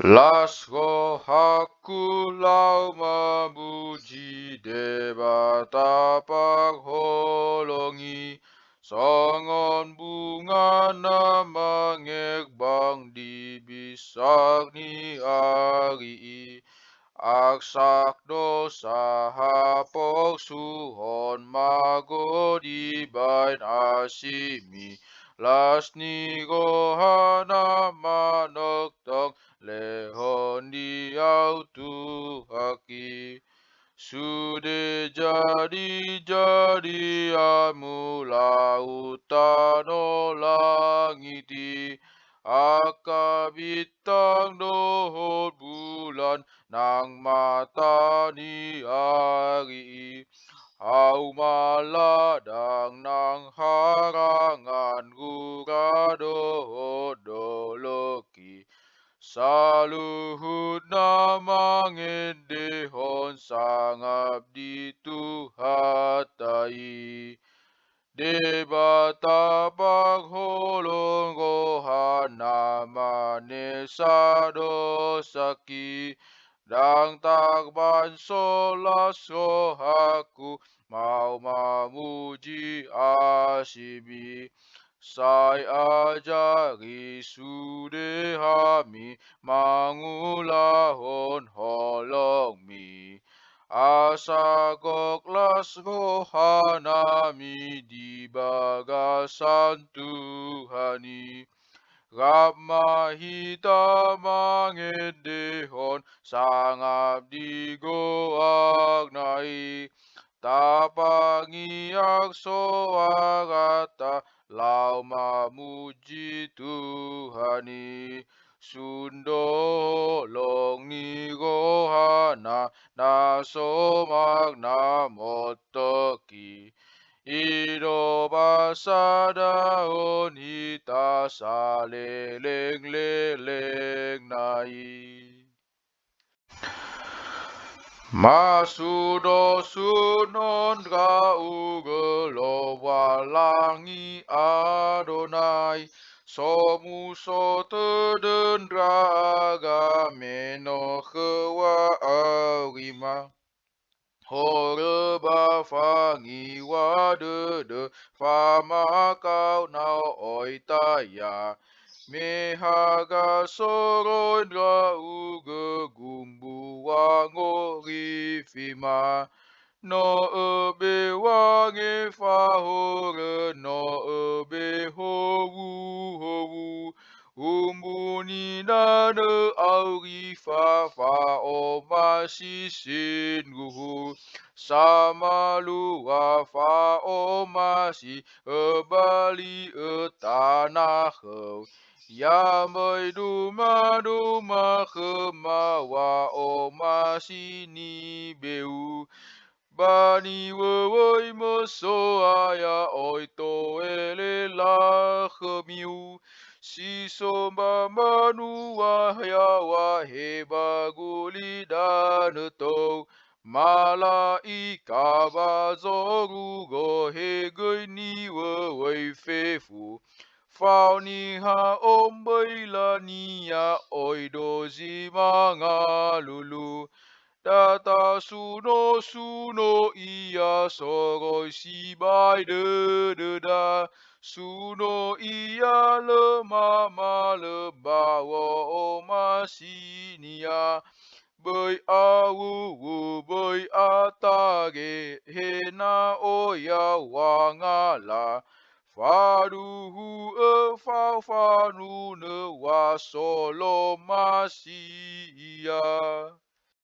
Lasgo haku lau memuji debata pagholongi songon bunga na mengegbang di bisak ni ari aksak dosa hapok suhon mago di bain asimi las ni gohana manok tong lehon di autu haki sude jadi amula utano langiti aka bintang dohot bulan nang mata ni ari au maladang nang harangan gurado doloki saluhut na mangendehon sangap di tuhatai debata pagholong gohana manesa dosaki dang takban solas rohaku mau mamuji asibi sai ajari sude hami mangulahon holong mi asagok las rohanami di bagasan Tuhani Rama hita mangedehon sangap digoagnai tapangiak soarata lau mamuji Tuhani sundo long ni gohana naso magna motoki Ido basadaon hita saleleng leleng nai. Masudo sunon ga ugelo walangi Adonai somuso teden draga meno hewa arima Hore bafangi wadede fama kau nau oitaya mehaga soroin ga uge gumbu wango rifima no ebe wange fahore no ebe howu umbuni nane auri fa o masisin guhu sama lua fa o masi ebali tanah ya mai duma kemawa o masini beu Bani woi moso aya oito ele la khmiu siso mamanu wahya wahe baguli dan to malaika bazoru go he ni woi fefu Phao ni ha om bai la ni ya oi do zi manga lulu Data suno ia soroi si bai de da suno ia le mama le bawo o masinia Bơi bơi atage hena o ya wangala Faduhu fa nu ne wa solo masia